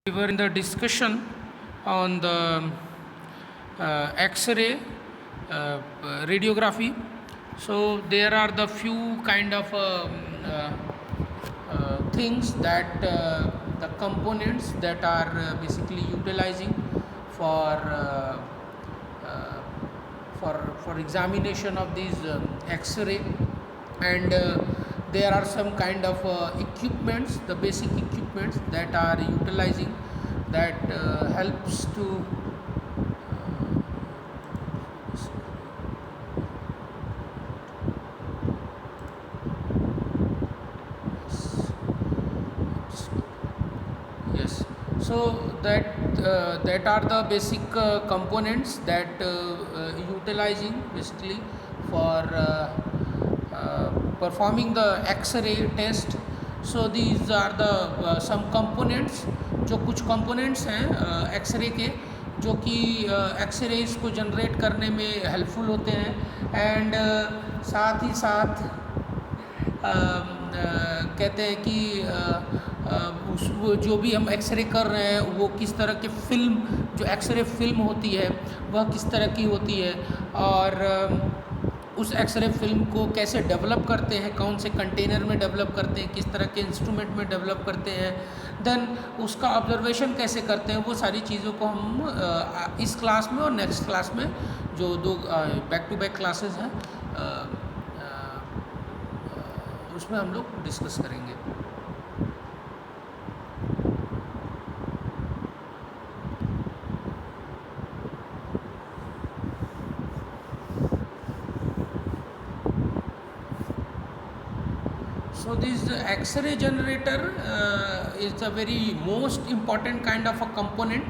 We were in the discussion on the X-ray radiography. So there are the few kind of things that the components that are basically utilizing for uh, for examination of these X-ray, and there are some kind of equipments, the basic equipments that are utilizing that helps to yes. So that are the basic components that utilizing basically for performing the X-ray test. So these are the some components, जो कुछ components हैं x ray के, जो कि X-rays को generate करने में helpful होते हैं, एंड साथ ही साथ कहते हैं कि उस वो जो भी हम एक्सरे कर रहे हैं वो किस तरह के फिल्म, जो एक्सरे फिल्म होती है वह किस तरह की होती है, और उस एक्सरे फिल्म को कैसे डेवलप करते हैं, कौन से कंटेनर में डेवलप करते हैं, किस तरह के इंस्ट्रूमेंट में डेवलप करते हैं, देन उसका ऑब्जर्वेशन कैसे करते हैं, वो सारी चीज़ों को हम इस क्लास में और नेक्स्ट क्लास में, जो दो बैक टू बैक क्लासेस हैं, उसमें हम लोग डिस्कस करेंगे. So this X-ray generator is a very most important kind of a component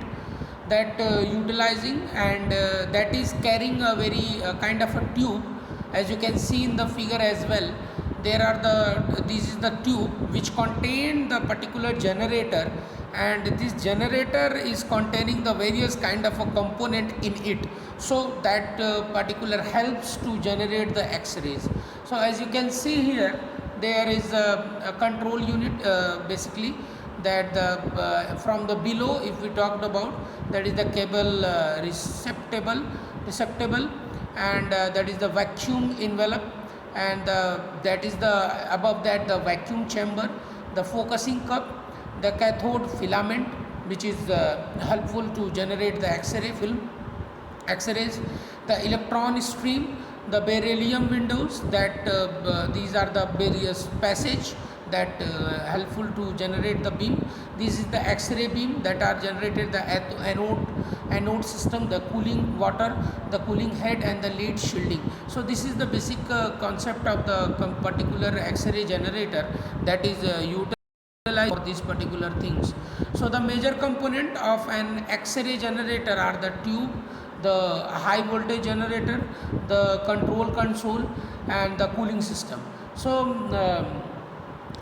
that utilizing, and that is carrying a very kind of a tube, as you can see in the figure as well. There are this is the tube which contain the particular generator, and this generator is containing the various kind of a component in it, so that particular helps to generate the X-rays. So as you can see here, there is a control unit, basically that the from the below, if we talked about, that is the cable receptacle, and that is the vacuum envelope, and that is the above that the vacuum chamber, the focusing cup, the cathode filament which is helpful to generate the X-ray film, X-rays, the electron stream, the beryllium windows, that these are the various passage that helpful to generate the beam. This is the X-ray beam that are generated, the anode system, the cooling water, the cooling head, and the lead shielding. So this is the basic concept of the particular X-ray generator that is utilized for these particular things. So the major component of an X-ray generator are the tube, the high voltage generator, the control console, and the cooling system. So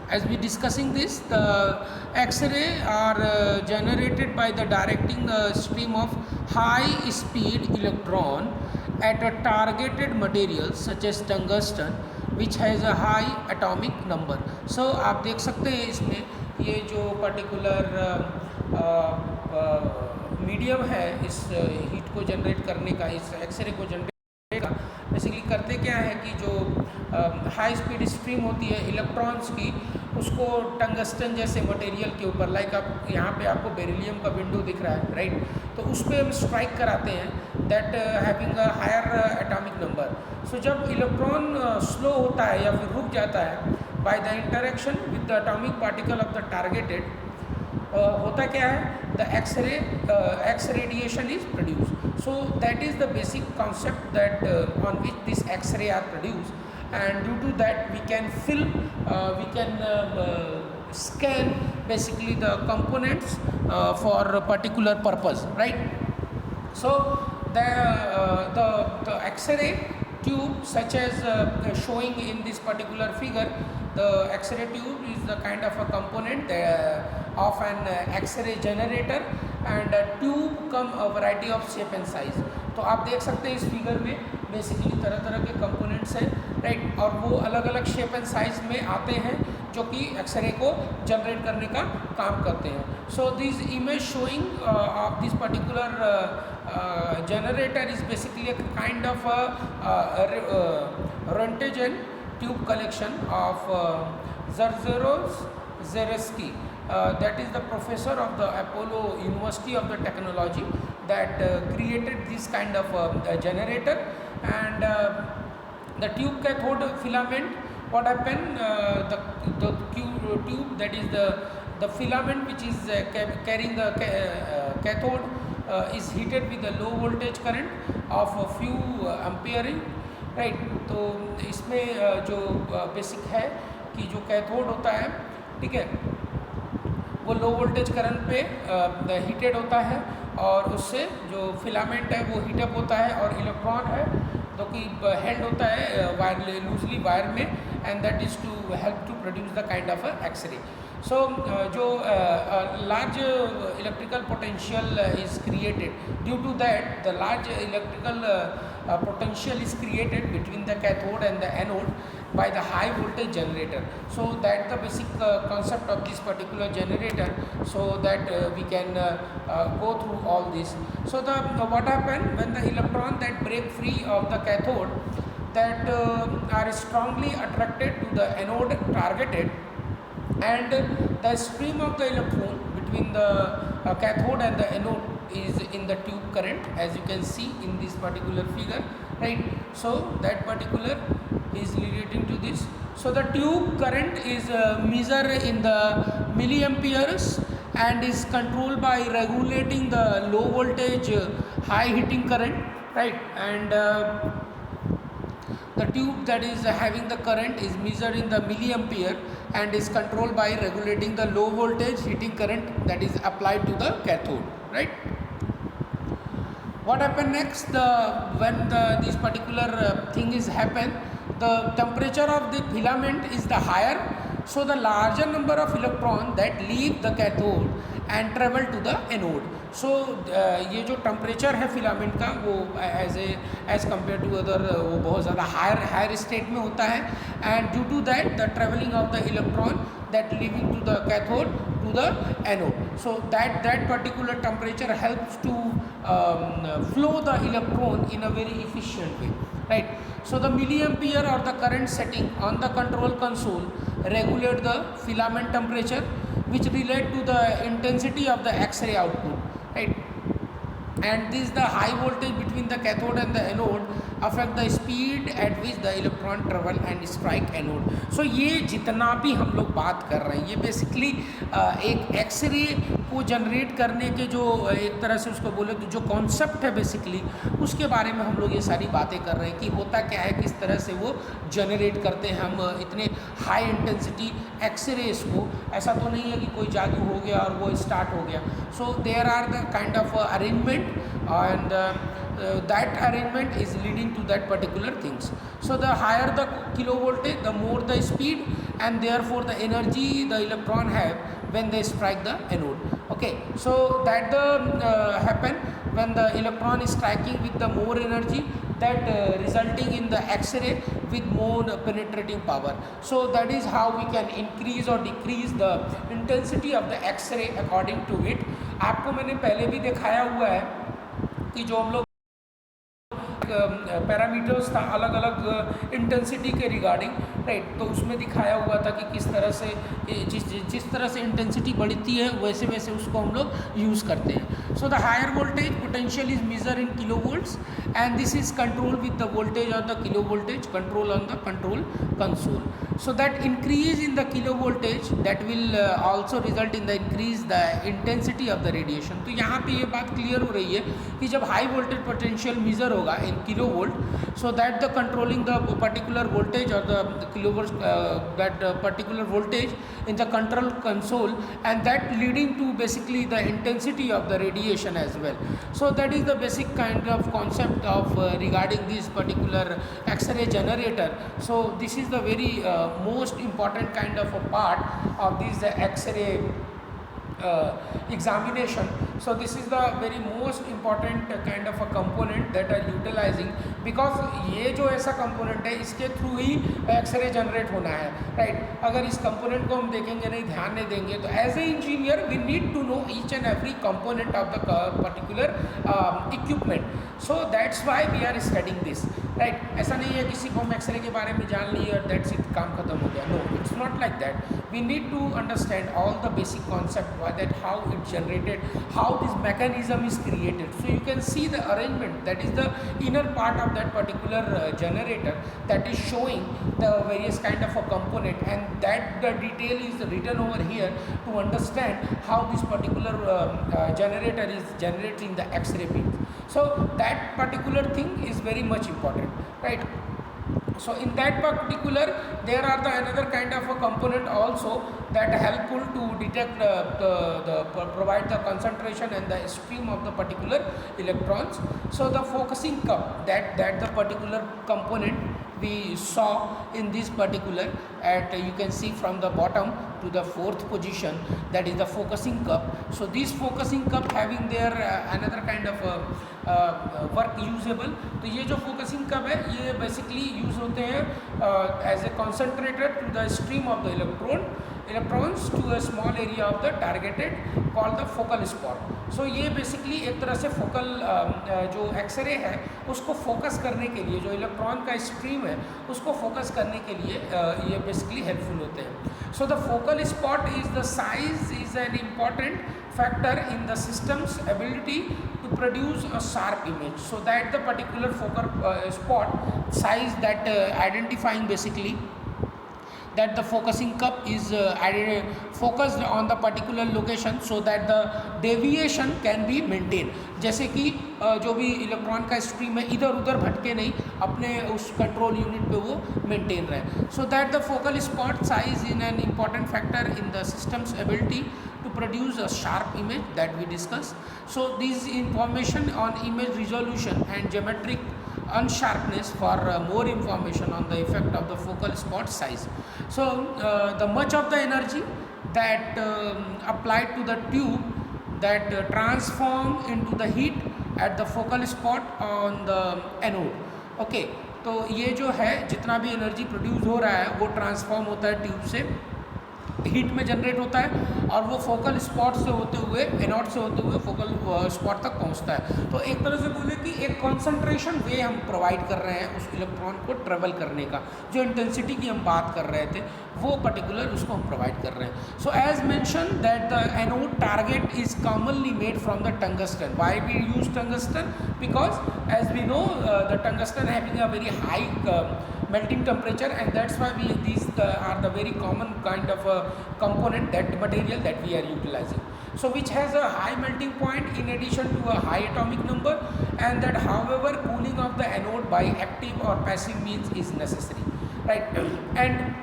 as we discussing this, the X-ray are generated by the directing the stream of high speed electron at a targeted material such as tungsten, which has a high atomic number. So आप देख सकते हैं इसमें ये जो particular medium है इस heat को जनरेट करने का, इस एक्सरे को जनरेट करने का, बेसिकली करते क्या है कि जो हाई स्पीड स्ट्रीम होती है इलेक्ट्रॉन्स की, उसको टंगस्टन जैसे मटेरियल के ऊपर, लाइक आप यहाँ पे आपको बेरिलियम का विंडो दिख रहा है, राइट, तो उस पर हम स्ट्राइक कराते हैं that having a higher atomic number. So जब इलेक्ट्रॉन स्लो होता है या फिर रुक जाता है by the interaction with the atomic particle of the targeted, होता क्या है, the X radiation is produced. So that is the basic concept that on which this X-ray are produced, and due to that we can film, we can scan basically the components for a particular purpose, right. So the X-ray tube, such as showing in this particular figure, the X-ray tube is the kind of a component of an X-ray generator, and tube come a variety of shape and size. तो आप देख सकते हैं इस figure में basically तरह तरह के कंपोनेंट्स हैं, राइट, और वो अलग अलग शेप एंड साइज में आते हैं. जो कि एक्सरे को जनरेट करने का काम करते हैं. So this image showing off this particular generator is basically a kind of Röntgen tube collection of Zarzeros Zereski. That is the professor of the Apollo University of the Technology that created this kind of generator. And the tube cathode filament, what happened, the tube, that is the filament which is carrying the cathode is heated with a low voltage current of a few ampere, right. तो इसमें जो basic है कि जो cathode होता है, ठीक है, वो लो वोल्टेज करंट पे हीटेड होता है और उससे जो फिलामेंट है वो हीटअप होता है और इलेक्ट्रॉन है जो कि हेल्ड होता है वायर लूजली वायर में, and that is to help to produce the kind of x-ray. So जो large electrical potential is created, due to that the large electrical potential is created between the cathode and the anode by the high voltage generator. So that the basic concept of this particular generator, so that we can go through all this. So the what happened when the electron that break free of the cathode, that are strongly attracted to the anode targeted, and the stream of the electron between the cathode and the anode is in the tube current, as you can see in this particular figure, right. So that particular is relating to this. So the tube current is measured in the milliamperes and is controlled by regulating the low voltage high heating current, right. And the tube that is having the current is measured in the milliampere and is controlled by regulating the low voltage heating current that is applied to the cathode, right. What happened next, when this particular thing is happen, the temperature of the filament is the higher, so the larger number of electron that leave the cathode and travel to the anode. सो ये जो temperature है filament का वो as compare to other वो बहुत ज़्यादा higher state में होता है, and due to that the travelling of the electron that leaving to the cathode to the anode. So that particular temperature helps to flow the electron in a very efficient way, right. So the milliampere or the current setting on the control console regulate the filament temperature, which relate to the intensity of the X-ray output, right. And this the high voltage between the cathode and the anode affect the speed at which the electron travel and strike anode. So ये जितना भी हम लोग बात कर रहे हैं ये बेसिकली एक एक्सरे को जनरेट करने के जो एक तरह से उसको बोले तो जो कॉन्सेप्ट है बेसिकली उसके बारे में हम लोग ये सारी बातें कर रहे हैं कि होता क्या है, किस तरह से वो जनरेट करते हैं हम इतने हाई इंटेंसिटी एक्सरेज को. ऐसा तो नहीं है कि कोई जादू हो गया और वो स्टार्ट हो गया. So there are the kind of arrangement and that arrangement is leading to that particular things. So the higher the kilovoltage, the more the speed, and therefore the energy the electron have when they strike the anode. Okay, so that the happen when the electron is striking with the more energy, that resulting in the X-ray with more penetrating power. So that is how we can increase or decrease the intensity of the X-ray according to it. आपको मैंने पहले भी दिखाया हुआ है कि जो हम लोग पैरामीटर्स था अलग अलग इंटेंसिटी के रिगार्डिंग, राइट. तो उसमें दिखाया हुआ था कि किस तरह से जिस तरह से इंटेंसिटी बढ़ती है वैसे वैसे उसको हम लोग यूज़ करते हैं. So the higher voltage potential is measure in kilovolts and this is control with the voltage of the kilovoltage control on the control console. So that increase in the kilo voltage that will also result in the increase the intensity of the radiation. तो यहाँ पे ये बात clear हो रही है कि जब हाई वोल्टेज पोटेंशियल मेजर होगा in kilo volt, so that the controlling the particular voltage or the kilovolts that particular voltage in the control console, and that leading to basically the intensity of the radiation as well. So that is the basic kind of concept of regarding this particular X-ray generator. So this is the very most important kind of a part of this X-ray examination. So this is the very most important kind of a component that are utilizing, because ये जो ऐसा component है इसके through ही x ray generate होना है, right. अगर इस component को हम देखेंगे नहीं, ध्यान नहीं देंगे, तो as a engineer we need to know each and every component of the particular equipment. So that's why we are studying this, right. ऐसा नहीं है किसी को हम एक्सरे के बारे में जान लिए और दैट्स इट, काम खत्म हो गया. No, it's not like that. We need to understand all the basic concept, that how it generated, how this mechanism is created. So you can see the arrangement, that is the inner part of that particular generator, that is showing the various kind of a component, and that the detail is written over here to understand how this particular generator is generating the X-ray beams. So that particular thing is very much important, right. So in that particular there are the another kind of a component also that helpful to detect provide the concentration and the stream of the particular electrons. So the focusing cup, that the particular component we saw in this particular, at you can see from the bottom to the fourth position, that is the focusing cup. So this focusing cup having their another kind of work usable. तो ये जो focusing cup है ये basically use होते हैं as a concentrator to the stream of the electrons to a small area of the targeted called the focal spot. So ये basically एक तरह से फोकल जो एक्सरे है उसको फोकस करने के लिए, जो इलेक्ट्रॉन का स्ट्रीम है उसको फोकस करने के लिए ये बेसिकली हेल्पफुल होते हैं. So the focal spot is the size is an important factor in the system's ability to produce a sharp image. So that the particular focal spot size, that identifying basically that the focusing cup is focused on the particular location so that the deviation can be maintained. जैसे कि जो भी electron का stream है इधर उधर भटके नहीं, अपने उस कंट्रोल यूनिट पे वो मेंटेन रहे. सो that the focal spot size in an important factor in the systems ability to produce a sharp image that we discussed. So this information on image resolution and geometric unsharpness for more information on the effect of the focal spot size. So the much of the energy that applied to the tube that transform into the heat at the focal spot on the anode. Okay, तो ये जो है जितना भी energy produce हो रहा है वो ट्रांसफॉर्म होता है ट्यूब से, हीट में जनरेट होता है और वो फोकल स्पॉट से होते हुए, एनोड से होते हुए फोकल स्पॉट तक पहुंचता है. तो एक तरह से बोले कि एक कॉन्सेंट्रेशन वे हम प्रोवाइड कर रहे हैं उस इलेक्ट्रॉन को ट्रेवल करने का. जो इंटेंसिटी की हम बात कर रहे थे वो पर्टिकुलर उसको हम प्रोवाइड कर रहे हैं. So as mention that the anode target is commonly made from the tungsten. Why we use tungsten? Because as we know the tungsten having a very high melting temperature, and that's why these are the very common kind of component, that material that we are utilizing. So which has a high melting point in addition to a high atomic number, and that however cooling of the anode by active or passive means is necessary, right. And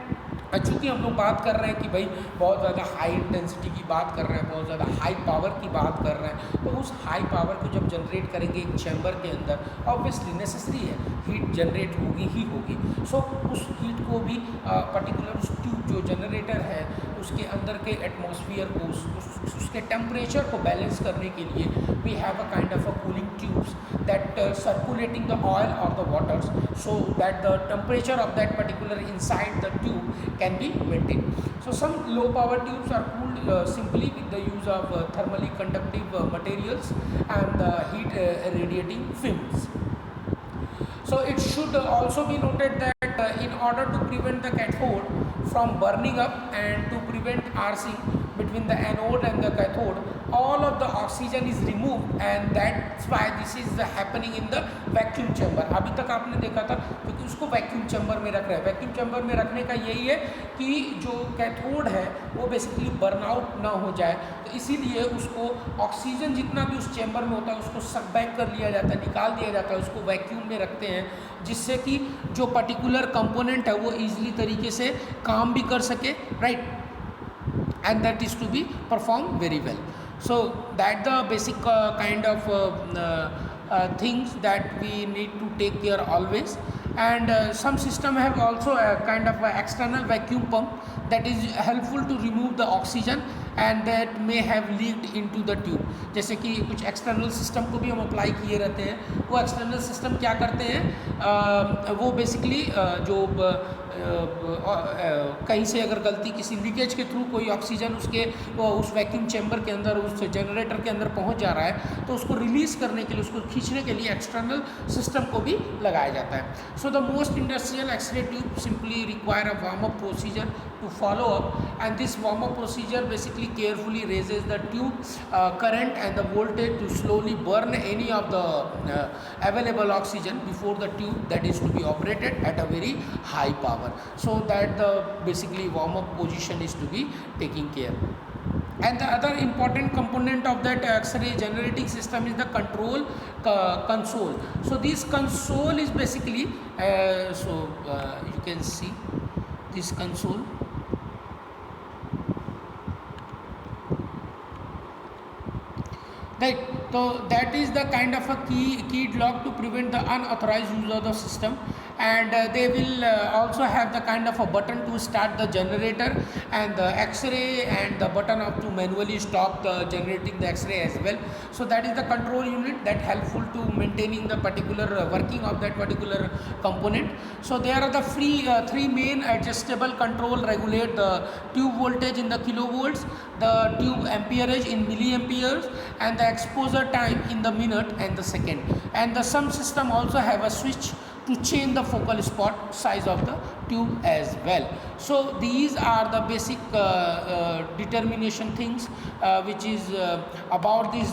चूँकि हम लोग बात कर रहे हैं कि भाई बहुत ज़्यादा हाई इंटेंसिटी की बात कर रहे हैं, बहुत ज़्यादा हाई पावर की बात कर रहे हैं, तो उस हाई पावर को जब जनरेट करेंगे एक चैम्बर के अंदर, ऑब्वियसली नेसेसरी है हीट जनरेट होगी ही होगी. सो उस हीट को भी पर्टिकुलर उस ट्यूब जो जनरेटर है उसके अंदर के एटमॉस्फेयर को उसके टेम्परेचर को बैलेंस करने के लिए we have a kind of a cooling tubes that circulating the oil और the waters so that the temperature of that particular inside the tube can be maintained. So some low power tubes are cooled simply with the use of thermally conductive materials and heat radiating films. So it should also be noted that in order to prevent the cathode from burning up and to prevent arcing between the anode and the cathode, all of the oxygen is removed, and that's why this is happening in the vacuum chamber. अभी तक आपने देखा था क्योंकि उसको vacuum chamber में रख रहे हैं. वैक्यूम चैम्बर में रखने का यही है कि जो कैथोड है वो बेसिकली बर्नआउट ना हो जाए, तो इसीलिए उसको ऑक्सीजन जितना भी उस चैम्बर में होता है उसको सक बैक कर लिया जाता है, निकाल दिया जाता है, उसको वैक्यूम में रखते हैं जिससे कि जो पर्टिकुलर कंपोनेंट है वो ईजिली तरीके से काम भी कर सके, right. And that is to be performed very well. So that the basic kind of things that we need to take care always. And some system have also a kind of external vacuum pump that is helpful to remove the oxygen and that may have leaked into the tube. जैसे कि कुछ external system को भी हम apply किए रहते हैं, वो एक्सटर्नल सिस्टम क्या करते हैं, वो बेसिकली जो कहीं से अगर गलती किसी लीकेज के थ्रू कोई ऑक्सीजन उसके उस वैक्यूम चैम्बर के अंदर, उस जनरेटर के अंदर पहुंच जा रहा है, तो उसको रिलीज़ करने के लिए, उसको खींचने के लिए एक्सटर्नल सिस्टम को भी लगाया जाता है. So the most industrial X-ray tube simply require a warm up procedure to follow up, and this warm up procedure basically carefully raises the tube current and the voltage to slowly burn any of the available oxygen before the tube that is to be operated at a very high power, so that the basically warm up position is to be taken care. And the other important component of that X-ray generating system is the control console. So this console is basically you can see this console. Right, so that is the kind of a keyed lock to prevent the unauthorized use of the system, and they will also have the kind of a button to start the generator and the X-ray, and the button up to manually stop the generating the X-ray as well. So that is the control unit that helpful to maintaining the particular working of that particular component. So there are the three main adjustable control regulate the tube voltage in the kilovolts, the tube amperage in milliamperes, and the exposure time in the minute and the second. And the some system also have a switch to change the focal spot size of the tube as well. So these are the basic determination things which is about this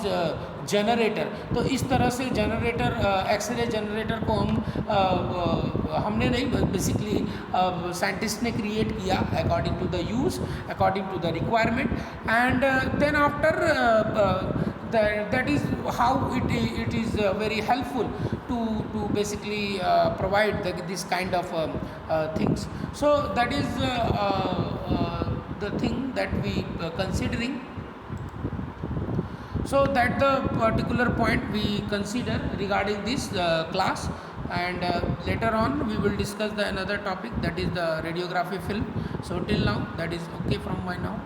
generator. तो इस तरह से generator x ray generator को हमने नहीं, basically scientist ने create किया according to the use, according to the requirement, and then after that is how it is very helpful to basically provide this kind of things. So that is the thing that we considering. So that the particular point we consider regarding this class, and later on we will discuss the another topic, that is the radiography film. So till now that is okay from my now.